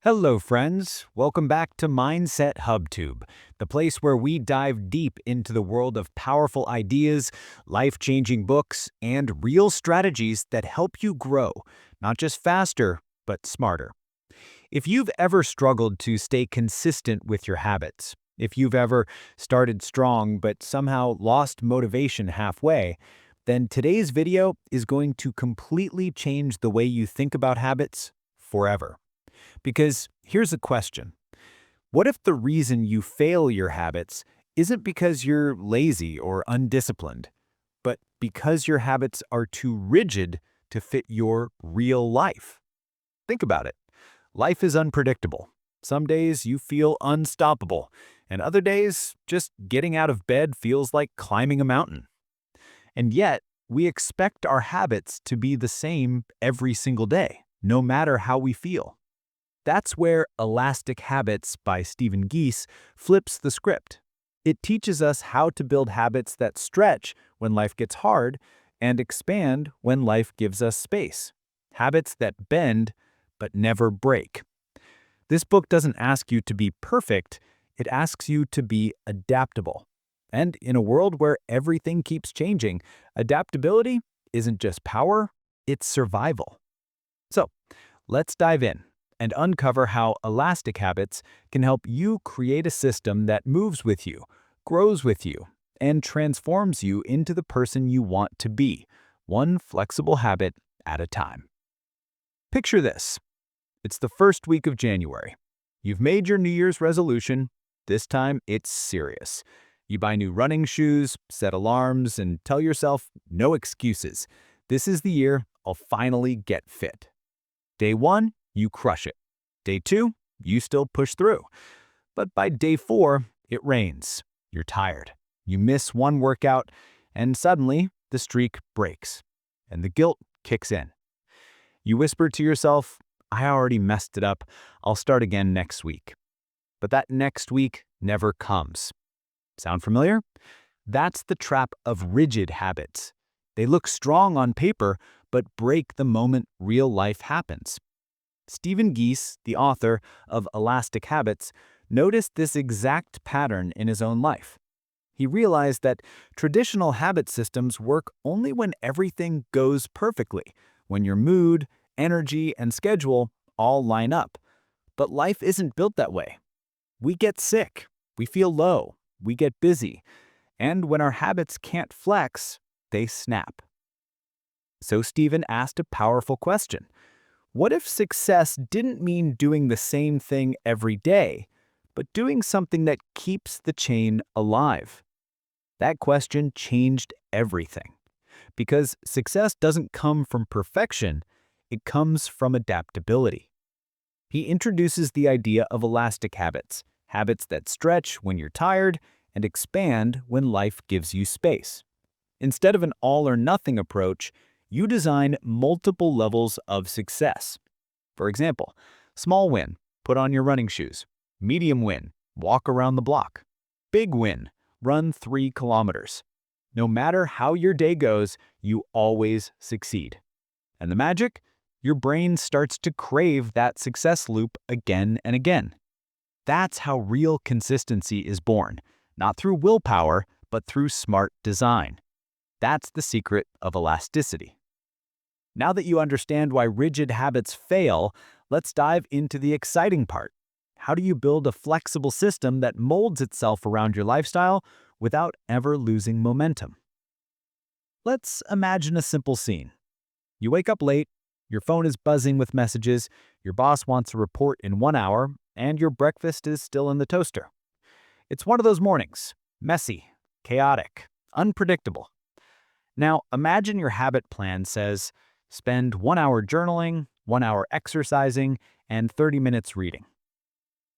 Hello, friends. Welcome back to Mindset HubTube, the place where we dive deep into the world of powerful ideas, life-changing books, and real strategies that help you grow, not just faster, but smarter. If you've ever struggled to stay consistent with your habits, if you've ever started strong but somehow lost motivation halfway, then today's video is going to completely change the way you think about habits forever. Because here's a question. What if the reason you fail your habits isn't because you're lazy or undisciplined, but because your habits are too rigid to fit your real life? Think about it. Life is unpredictable. Some days you feel unstoppable, and other days, just getting out of bed feels like climbing a mountain. And yet, we expect our habits to be the same every single day, no matter how we feel. That's where Elastic Habits by Stephen Guise flips the script. It teaches us how to build habits that stretch when life gets hard and expand when life gives us space. Habits that bend but never break. This book doesn't ask you to be perfect, it asks you to be adaptable. And in a world where everything keeps changing, adaptability isn't just power, it's survival. So, let's dive in and uncover how Elastic Habits can help you create a system that moves with you, grows with you, and transforms you into the person you want to be, one flexible habit at a time. Picture this. It's the first week of January. You've made your New Year's resolution. This time, it's serious. You buy new running shoes, set alarms, and tell yourself, no excuses. This is the year I'll finally get fit. Day 1, you crush it. Day 2, you still push through. But by day 4, it rains. You're tired. You miss one workout, and suddenly the streak breaks, and the guilt kicks in. You whisper to yourself, I already messed it up. I'll start again next week. But that next week never comes. Sound familiar? That's the trap of rigid habits. They look strong on paper, but break the moment real life happens. Stephen Guise, the author of Elastic Habits, noticed this exact pattern in his own life. He realized that traditional habit systems work only when everything goes perfectly, when your mood, energy, and schedule all line up. But life isn't built that way. We get sick, we feel low, we get busy, and when our habits can't flex, they snap. So Stephen asked a powerful question. What if success didn't mean doing the same thing every day, but doing something that keeps the chain alive? That question changed everything. Because success doesn't come from perfection, it comes from adaptability. He introduces the idea of elastic habits, habits that stretch when you're tired and expand when life gives you space. Instead of an all-or-nothing approach, you design multiple levels of success. For example, small win, put on your running shoes. Medium win, walk around the block. Big win, run 3 kilometers. No matter how your day goes, you always succeed. And the magic? Your brain starts to crave that success loop again and again. That's how real consistency is born, not through willpower, but through smart design. That's the secret of elasticity. Now that you understand why rigid habits fail, let's dive into the exciting part. How do you build a flexible system that molds itself around your lifestyle without ever losing momentum? Let's imagine a simple scene. You wake up late, your phone is buzzing with messages, your boss wants a report in 1 hour, and your breakfast is still in the toaster. It's one of those mornings, messy, chaotic, unpredictable. Now, imagine your habit plan says, spend 1 hour journaling, 1 hour exercising, and 30 minutes reading.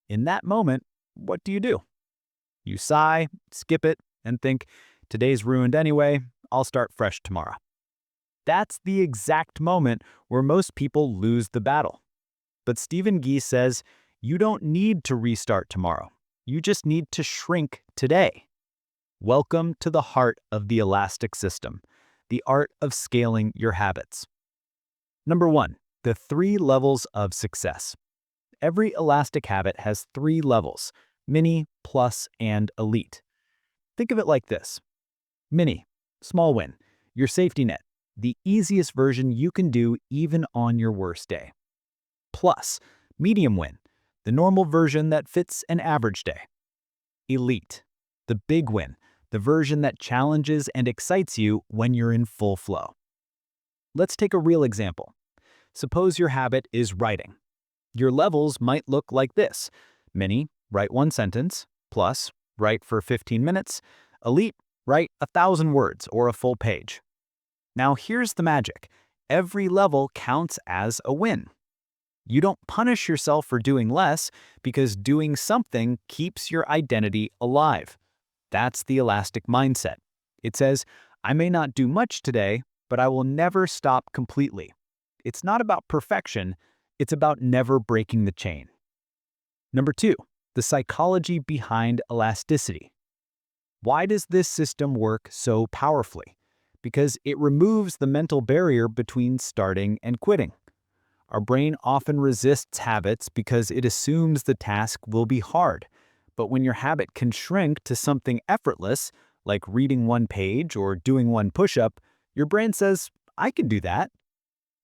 In that moment, what do? You sigh, skip it, and think, today's ruined anyway, I'll start fresh tomorrow. That's the exact moment where most people lose the battle. But Stephen Guise says, you don't need to restart tomorrow. You just need to shrink today. Welcome to the heart of the elastic system, the art of scaling your habits. Number 1, the 3 levels of success. Every elastic habit has three levels: mini, plus, and elite. Think of it like this: mini, small win, your safety net, the easiest version you can do even on your worst day. Plus, medium win, the normal version that fits an average day. Elite, the big win, the version that challenges and excites you when you're in full flow. Let's take a real example. Suppose your habit is writing. Your levels might look like this: mini, write one sentence; plus, write for 15 minutes; elite, write 1,000 words or a full page. Now here's the magic: every level counts as a win. You don't punish yourself for doing less, because doing something keeps your identity alive. That's the elastic mindset. It says, I may not do much today, but I will never stop completely. It's not about perfection, it's about never breaking the chain. Number 2, the psychology behind elasticity. Why does this system work so powerfully? Because it removes the mental barrier between starting and quitting. Our brain often resists habits because it assumes the task will be hard. But when your habit can shrink to something effortless, like reading one page or doing one push-up, your brain says, I can do that.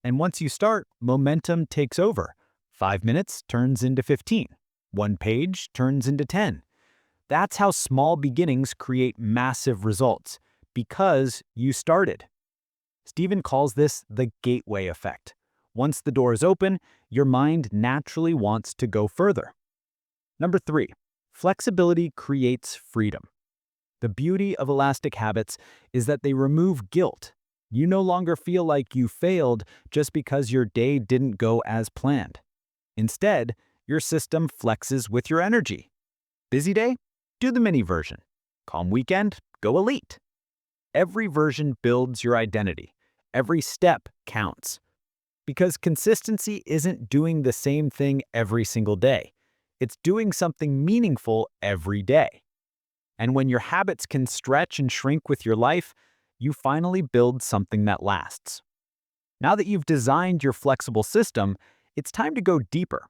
And once you start, momentum takes over. 5 minutes turns into 15. One page turns into 10. That's how small beginnings create massive results, because you started. Stephen calls this the gateway effect. Once the door is open, your mind naturally wants to go further. Number 3, flexibility creates freedom. The beauty of elastic habits is that they remove guilt. You no longer feel like you failed just because your day didn't go as planned. Instead, your system flexes with your energy. Busy day? Do the mini version. Calm weekend? Go elite. Every version builds your identity. Every step counts. Because consistency isn't doing the same thing every single day. It's doing something meaningful every day. And when your habits can stretch and shrink with your life, you finally build something that lasts. Now that you've designed your flexible system, it's time to go deeper.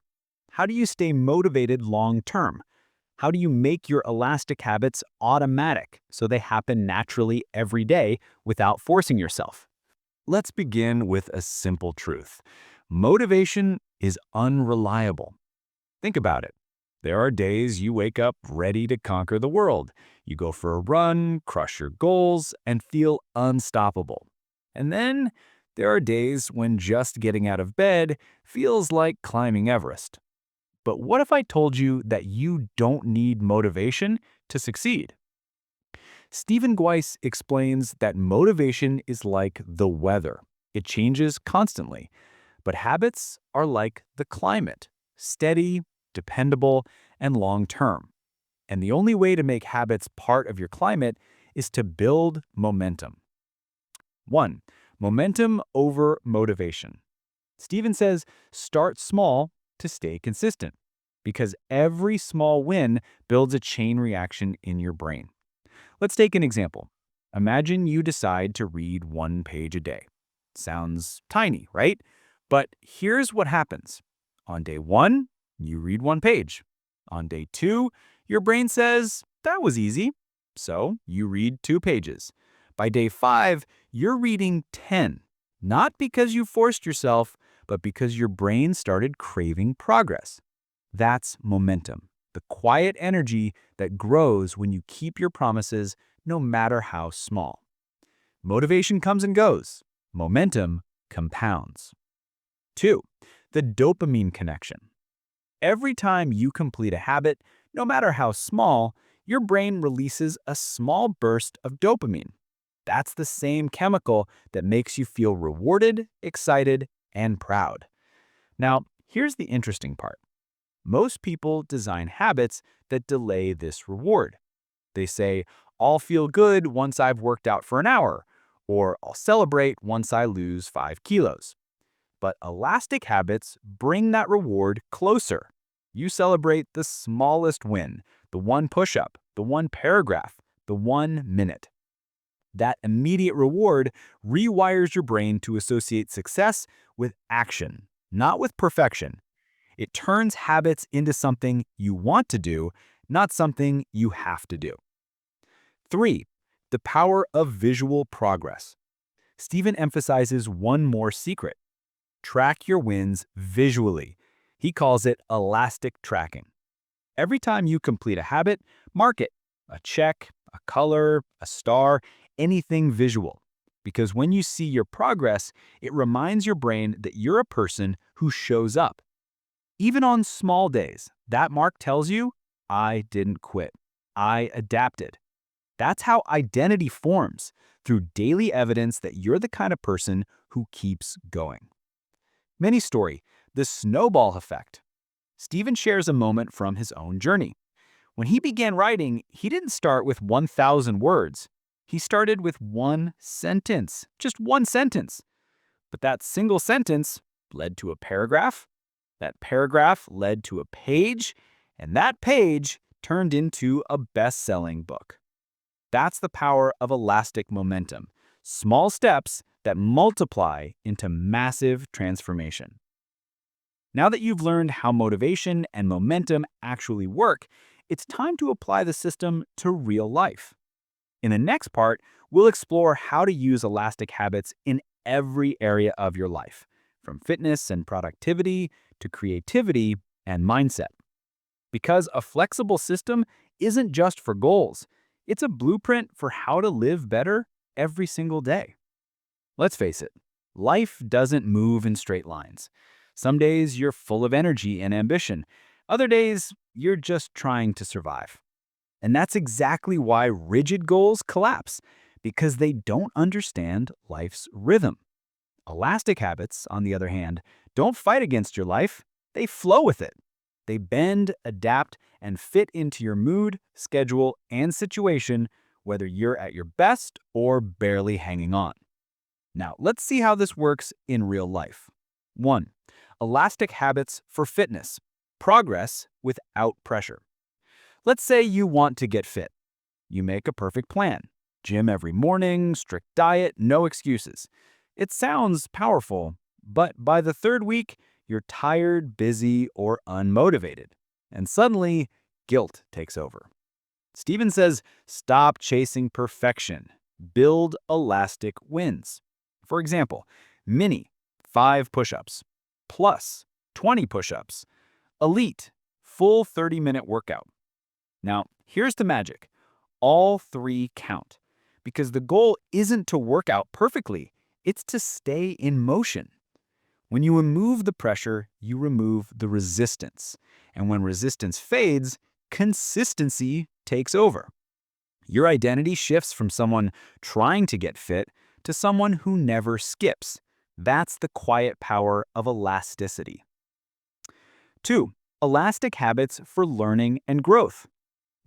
How do you stay motivated long term? How do you make your elastic habits automatic so they happen naturally every day without forcing yourself? Let's begin with a simple truth. Motivation is unreliable. Think about it. There are days you wake up ready to conquer the world. You go for a run, crush your goals, and feel unstoppable. And then there are days when just getting out of bed feels like climbing Everest. But what if I told you that you don't need motivation to succeed? Stephen Guise explains that motivation is like the weather. It changes constantly. But habits are like the climate: steady, dependable, and long-term. And the only way to make habits part of your climate is to build momentum. 1. Momentum over motivation. Stephen says, start small to stay consistent, because every small win builds a chain reaction in your brain. Let's take an example. Imagine you decide to read one page a day. Sounds tiny, right? But here's what happens. On day 1, you read one page. On day 2, your brain says, that was easy. So you read 2 pages. By day 5, you're reading 10. Not because you forced yourself, but because your brain started craving progress. That's momentum, the quiet energy that grows when you keep your promises no matter how small. Motivation comes and goes. Momentum compounds. 2. The dopamine connection. Every time you complete a habit, no matter how small, your brain releases a small burst of dopamine. That's the same chemical that makes you feel rewarded, excited, and proud. Now, here's the interesting part. Most people design habits that delay this reward. They say, I'll feel good once I've worked out for an hour, or I'll celebrate once I lose 5 kilos. But elastic habits bring that reward closer. You celebrate the smallest win, the one push-up, the one paragraph, the 1 minute. That immediate reward rewires your brain to associate success with action, not with perfection. It turns habits into something you want to do, not something you have to do. 3. The power of visual progress. Stephen emphasizes one more secret. Track your wins visually. He calls it elastic tracking. Every time you complete a habit, mark it. A check, a color, a star, anything visual. Because when you see your progress, it reminds your brain that you're a person who shows up. Even on small days, that mark tells you, I didn't quit. I adapted. That's how identity forms, through daily evidence that you're the kind of person who keeps going. Mini story, the snowball effect. Stephen shares a moment from his own journey. When he began writing, he didn't start with 1,000 words. He started with one sentence, just one sentence. But that single sentence led to a paragraph. That paragraph led to a page, and that page turned into a best-selling book. That's the power of elastic momentum, small steps that multiply into massive transformation. Now that you've learned how motivation and momentum actually work, it's time to apply the system to real life. In the next part, we'll explore how to use elastic habits in every area of your life, from fitness and productivity to creativity and mindset. Because a flexible system isn't just for goals, it's a blueprint for how to live better every single day. Let's face it, life doesn't move in straight lines. Some days you're full of energy and ambition. Other days, you're just trying to survive. And that's exactly why rigid goals collapse, because they don't understand life's rhythm. Elastic habits, on the other hand, don't fight against your life, they flow with it. They bend, adapt, and fit into your mood, schedule, and situation, whether you're at your best or barely hanging on. Now, let's see how this works in real life. 1. Elastic habits for fitness. Progress without pressure. Let's say you want to get fit. You make a perfect plan. Gym every morning, strict diet, no excuses. It sounds powerful, but by the third week, you're tired, busy, or unmotivated. And suddenly, guilt takes over. Stephen says, stop chasing perfection. Build elastic wins. For example, mini, 5 push-ups. Plus, 20 push-ups. Elite, full 30-minute workout. Now, here's the magic. All 3 count. Because the goal isn't to work out perfectly, it's to stay in motion. When you remove the pressure, you remove the resistance. And when resistance fades, consistency takes over. Your identity shifts from someone trying to get fit to someone who never skips. That's the quiet power of elasticity. 2. Elastic habits for learning and growth.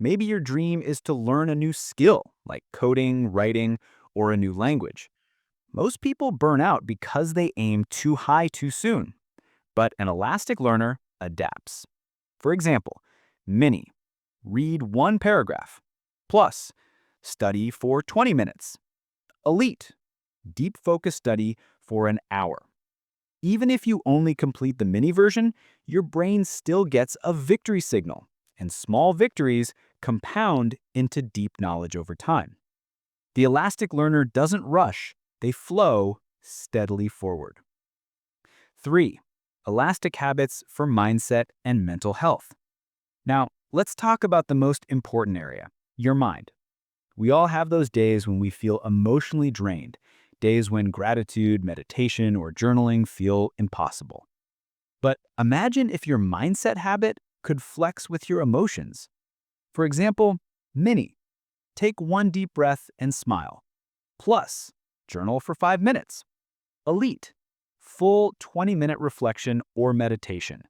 Maybe your dream is to learn a new skill, like coding, writing, or a new language. Most people burn out because they aim too high too soon. But an elastic learner adapts. For example, mini, read 1 paragraph. Plus, study for 20 minutes. Elite, deep focus study for an hour. Even if you only complete the mini version, your brain still gets a victory signal, and small victories compound into deep knowledge over time. The elastic learner doesn't rush, they flow steadily forward. 3. Elastic habits for mindset and mental health. Now, let's talk about the most important area, your mind. We all have those days when we feel emotionally drained, days when gratitude, meditation, or journaling feel impossible. But imagine if your mindset habit could flex with your emotions. For example, mini, take 1 deep breath and smile. Plus, journal for 5 minutes. Elite, full 20-minute reflection or meditation.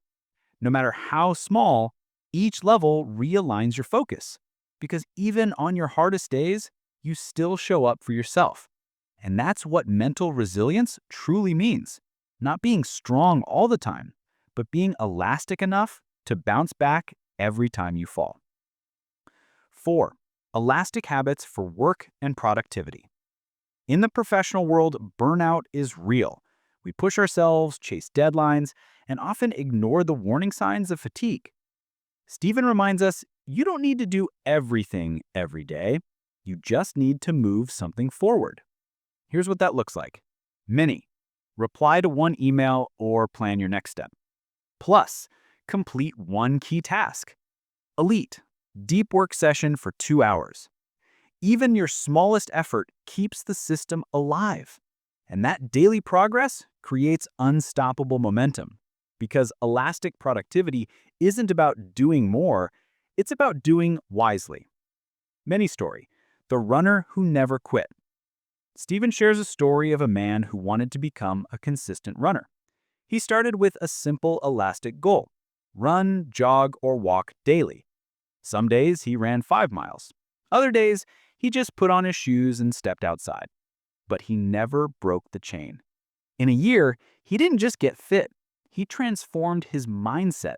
No matter how small, each level realigns your focus. Because even on your hardest days, you still show up for yourself. And that's what mental resilience truly means. Not being strong all the time, but being elastic enough to bounce back every time you fall. 4. Elastic habits for work and productivity. In the professional world, burnout is real. We push ourselves, chase deadlines, and often ignore the warning signs of fatigue. Stephen reminds us you don't need to do everything every day. You just need to move something forward. Here's what that looks like. Mini. Reply to one email or plan your next step. Plus. Complete one key task. Elite. Deep work session for 2 hours. Even your smallest effort keeps the system alive. And that daily progress creates unstoppable momentum. Because elastic productivity isn't about doing more, it's about doing wisely. Mini story. The runner who never quit. Stephen shares a story of a man who wanted to become a consistent runner. He started with a simple elastic goal: run, jog, or walk daily. Some days he ran 5 miles. Other days, he just put on his shoes and stepped outside. But he never broke the chain. In a year, he didn't just get fit, he transformed his mindset.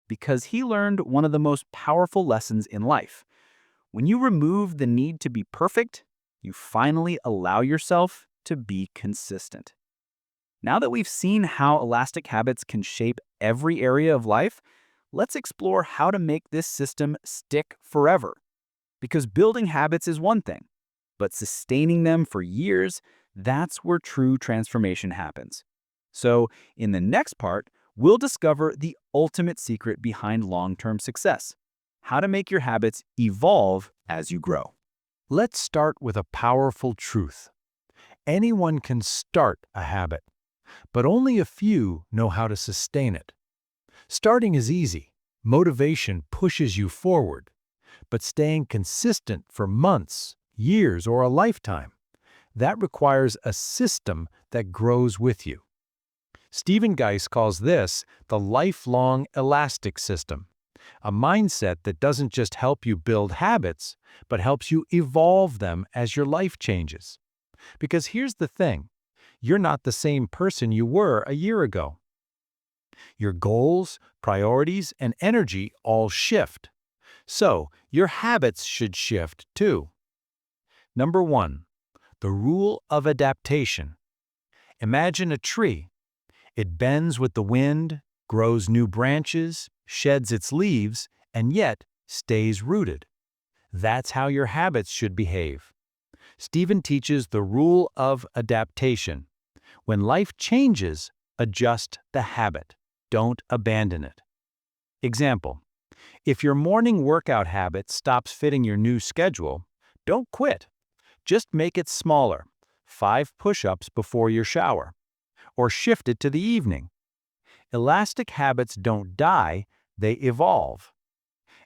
Because he learned one of the most powerful lessons in life. When you remove the need to be perfect, you finally allow yourself to be consistent. Now that we've seen how elastic habits can shape every area of life, let's explore how to make this system stick forever. Because building habits is one thing, but sustaining them for years, that's where true transformation happens. So, in the next part, we'll discover the ultimate secret behind long-term success: how to make your habits evolve as you grow. Let's start with a powerful truth. Anyone can start a habit, but only a few know how to sustain it. Starting is easy. Motivation pushes you forward. But staying consistent for months, years, or a lifetime, that requires a system that grows with you. Stephen Guise calls this the lifelong elastic system, a mindset that doesn't just help you build habits, but helps you evolve them as your life changes. Because here's the thing, you're not the same person you were a year ago. Your goals, priorities, and energy all shift. So, your habits should shift too. Number 1. The rule of adaptation. Imagine a tree. It bends with the wind, grows new branches, sheds its leaves, and yet stays rooted. That's how your habits should behave. Stephen teaches the rule of adaptation. When life changes, adjust the habit. Don't abandon it. Example: if your morning workout habit stops fitting your new schedule, don't quit. Just make it smaller, 5 push-ups before your shower, or shift it to the evening. Elastic habits don't die, they evolve.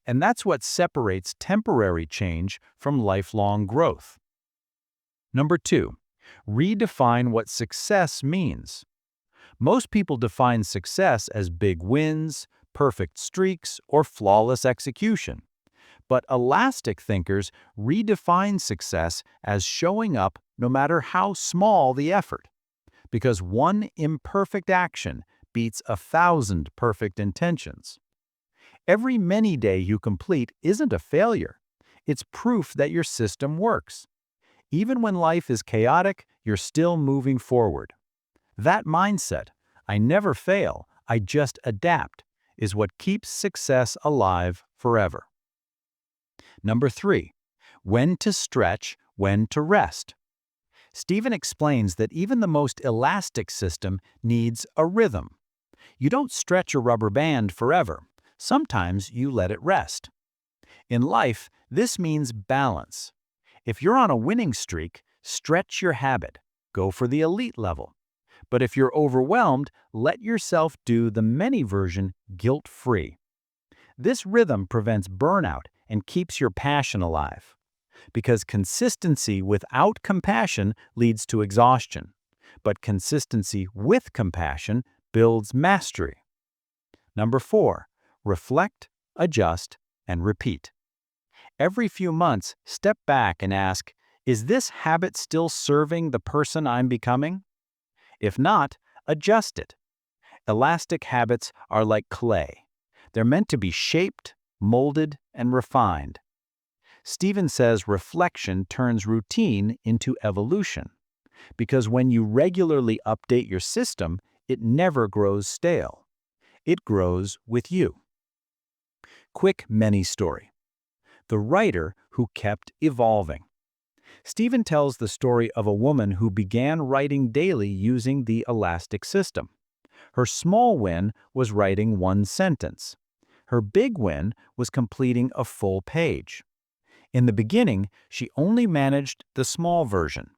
And that's what separates temporary change from lifelong growth. Number 2, redefine what success means. Most people define success as big wins, perfect streaks, or flawless execution. But elastic thinkers redefine success as showing up no matter how small the effort. Because one imperfect action beats 1,000 perfect intentions. Every many day you complete isn't a failure. It's proof that your system works. Even when life is chaotic, you're still moving forward. That mindset, I never fail, I just adapt, is what keeps success alive forever. Number 3, when to stretch, when to rest. Stephen explains that even the most elastic system needs a rhythm. You don't stretch a rubber band forever. Sometimes you let it rest. In life, this means balance. If you're on a winning streak, stretch your habit. Go for the elite level. But if you're overwhelmed, let yourself do the many version guilt-free. This rhythm prevents burnout and keeps your passion alive. Because consistency without compassion leads to exhaustion, but consistency with compassion builds mastery. Number 4, reflect, adjust, and repeat. Every few months, step back and ask, is this habit still serving the person I'm becoming? If not, adjust it. Elastic habits are like clay. They're meant to be shaped, molded, and refined. Stephen says reflection turns routine into evolution, because when you regularly update your system, it never grows stale. It grows with you. Quick mini story. The writer who kept evolving. Stephen tells the story of a woman who began writing daily using the elastic system. Her small win was writing one sentence. Her big win was completing a full page. In the beginning, she only managed the small version.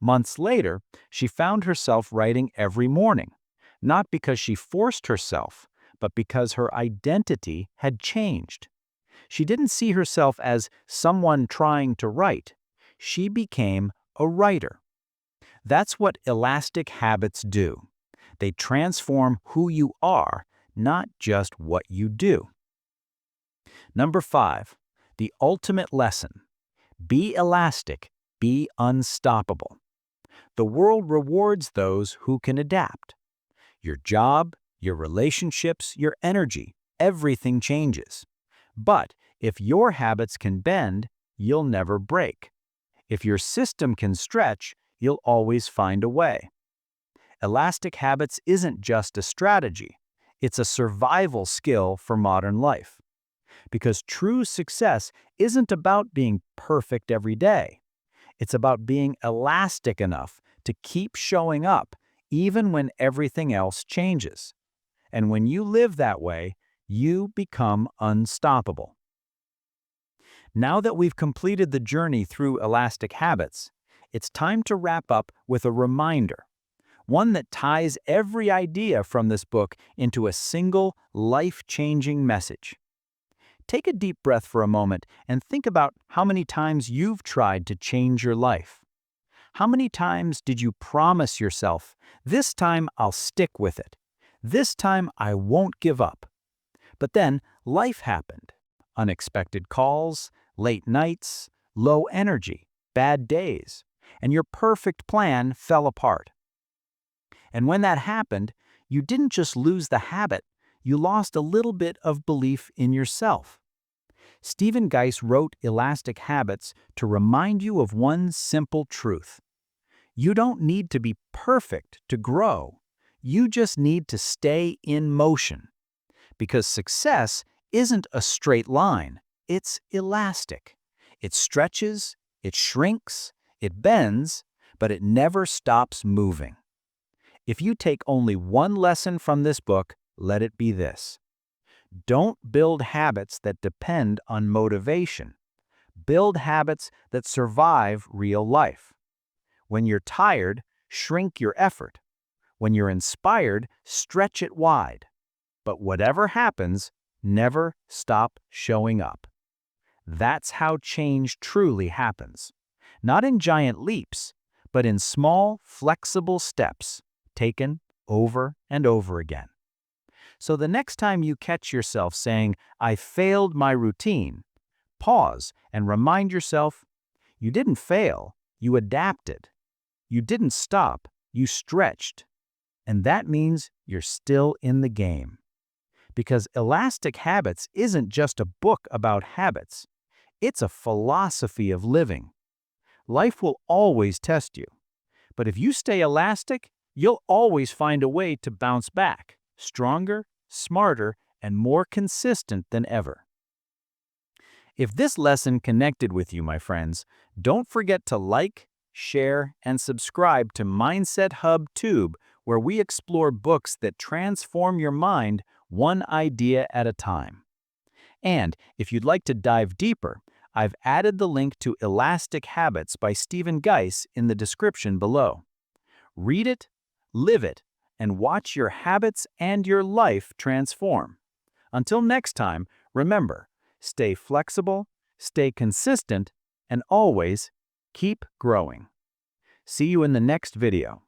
Months later, she found herself writing every morning, not because she forced herself, but because her identity had changed. She didn't see herself as someone trying to write. She became a writer. That's what elastic habits do. They transform who you are, not just what you do. Number 5, the ultimate lesson. Be elastic, be unstoppable. The world rewards those who can adapt. Your job, your relationships, your energy, everything changes. But if your habits can bend, you'll never break. If your system can stretch, you'll always find a way. Elastic habits isn't just a strategy. It's a survival skill for modern life. Because true success isn't about being perfect every day. It's about being elastic enough to keep showing up even when everything else changes. And when you live that way, you become unstoppable. Now that we've completed the journey through elastic habits, it's time to wrap up with a reminder, one that ties every idea from this book into a single, life-changing message. Take a deep breath for a moment and think about how many times you've tried to change your life. How many times did you promise yourself, this time I'll stick with it. This time I won't give up. But then life happened. Unexpected calls, late nights, low energy, bad days, and your perfect plan fell apart. And when that happened, you didn't just lose the habit, you lost a little bit of belief in yourself. Stephen Guise wrote Elastic Habits to remind you of one simple truth. You don't need to be perfect to grow. You just need to stay in motion. Because success isn't a straight line, it's elastic. It stretches, it shrinks, it bends, but it never stops moving. If you take only one lesson from this book, let it be this. Don't build habits that depend on motivation. Build habits that survive real life. When you're tired, shrink your effort. When you're inspired, stretch it wide. But whatever happens, never stop showing up. That's how change truly happens. Not in giant leaps, but in small, flexible steps, taken over and over again. So the next time you catch yourself saying, I failed my routine, pause and remind yourself, you didn't fail, you adapted. You didn't stop, you stretched. And that means you're still in the game. Because Elastic Habits isn't just a book about habits. It's a philosophy of living. Life will always test you. But if you stay elastic, you'll always find a way to bounce back, stronger, smarter, and more consistent than ever. If this lesson connected with you, my friends, don't forget to like, share, and subscribe to Mindset Hub Tube, where we explore books that transform your mind one idea at a time. And if you'd like to dive deeper, I've added the link to Elastic Habits by Stephen Guise in the description below. Read it, live it, and watch your habits and your life transform. Until next time, remember, stay flexible, stay consistent, and always keep growing. See you in the next video.